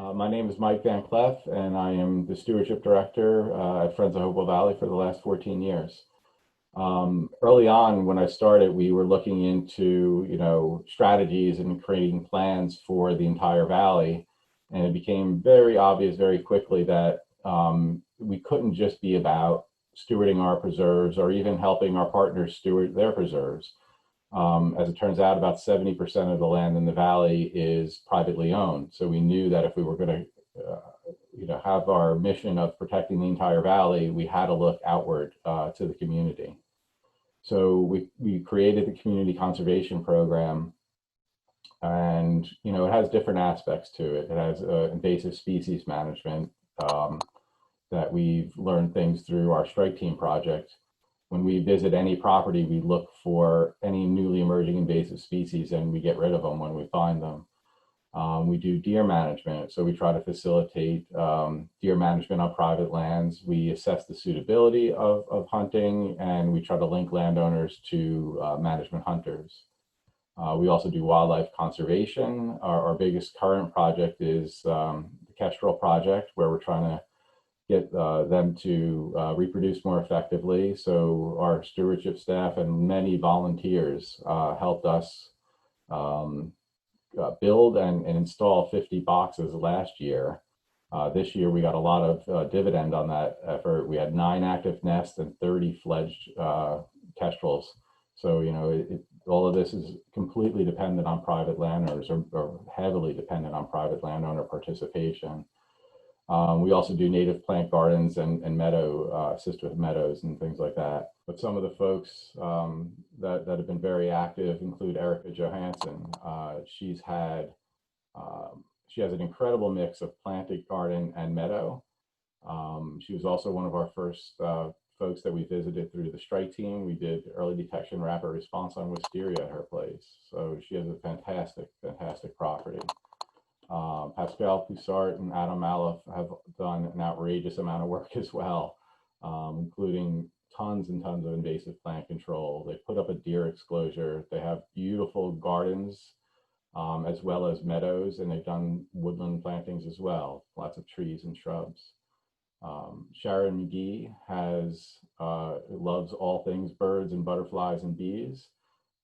My name is Mike Van Clef, and I am the Stewardship Director at Friends of Hopewell Valley for the last 14 years. Early on, when I started, we were looking into, strategies and creating plans for the entire valley, and it became very obvious very quickly that we couldn't just be about stewarding our preserves or even helping our partners steward their preserves. As it turns out, about 70% of the land in the valley is privately owned. So we knew that if we were going to, have our mission of protecting the entire valley, we had to look outward to the community. So we created the community conservation program, and it has different aspects to it. It has invasive species management that we've learned things through our strike team project. When we visit any property, we look for any newly emerging invasive species and we get rid of them when we find them. We do deer management, so we try to facilitate deer management on private lands. We assess the suitability of hunting, and we try to link landowners to management hunters. We also do wildlife conservation. Our biggest current project is the Kestrel project, where we're trying to get them to reproduce more effectively. So our stewardship staff and many volunteers helped us build and install 50 boxes last year. This year we got a lot of dividend on that effort. We had 9 active nests and 30 fledged kestrels. So all of this is completely dependent on private landowners, or heavily dependent on private landowner participation. We also do native plant gardens and meadow, assist with meadows and things like that. But some of the folks that have been very active include Erica Johansson. She has an incredible mix of planted garden and meadow. She was also one of our first folks that we visited through the strike team. We did early detection rapid response on wisteria at her place. So she has a fantastic property. Pascal Poussart and Adam Maloof have done an outrageous amount of work as well, including tons and tons of invasive plant control. They put up a deer exclosure. They have beautiful gardens as well as meadows, and they've done woodland plantings as well, lots of trees and shrubs. Sharon Magee loves all things birds and butterflies and bees.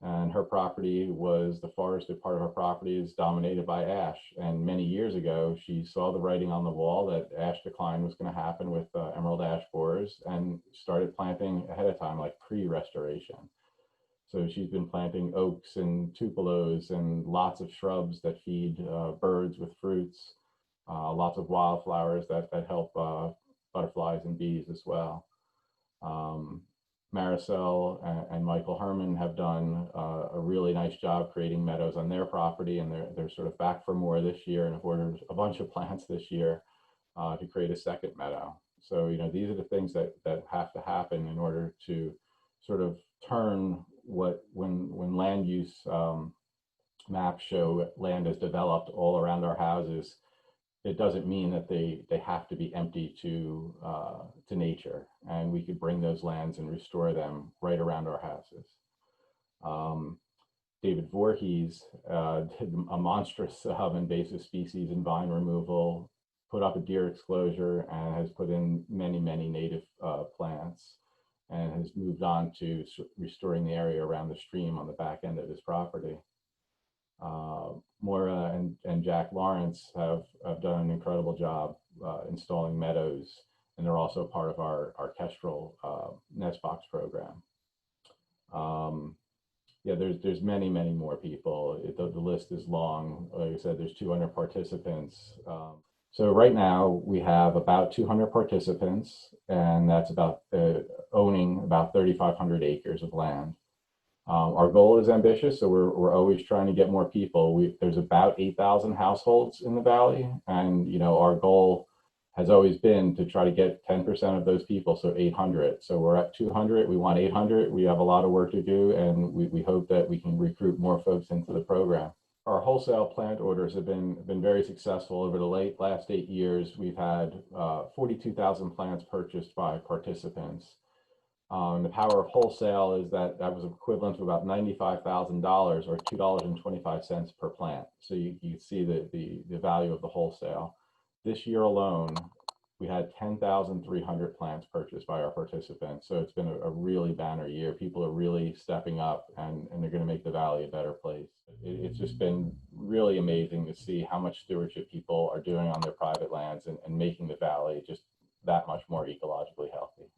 And her property was, the forested part of her property is dominated by ash. And many years ago, she saw the writing on the wall that ash decline was going to happen with emerald ash borers, and started planting ahead of time, like pre-restoration. So she's been planting oaks and tupelos and lots of shrubs that feed birds with fruits, lots of wildflowers that help butterflies and bees as well. Maricel and Michael Hermann have done a really nice job creating meadows on their property, and they're sort of back for more this year and have ordered a bunch of plants this year to create a second meadow. So these are the things that have to happen in order to sort of turn when land use maps show land is developed all around our houses. It doesn't mean that they have to be empty to nature, and we could bring those lands and restore them right around our houses. David Voorhees did a monstrous invasive species and vine removal, put up a deer exclosure, and has put in many native plants, and has moved on to restoring the area around the stream on the back end of his property. Maura and Jack Lawrence have done an incredible job installing meadows, and they're also part of our Kestrel nest box program. There's many more people. The list is long. Like I said, there's 200 participants. So right now we have about 200 participants, and that's about owning about 3,500 acres of land. Our goal is ambitious, so we're always trying to get more people. There's about 8,000 households in the valley, and our goal has always been to try to get 10% of those people, so 800. So we're at 200. We want 800. We have a lot of work to do, and we hope that we can recruit more folks into the program. Our wholesale plant orders have been very successful over the last 8 years. We've had 42,000 plants purchased by participants. The power of wholesale is that was equivalent to about $95,000 or $2.25 per plant. So you see the value of the wholesale. this year alone, we had 10,300 plants purchased by our participants. So it's been a really banner year. People are really stepping up, and they're going to make the Valley a better place. It's just been really amazing to see how much stewardship people are doing on their private lands and making the Valley just that much more ecologically healthy.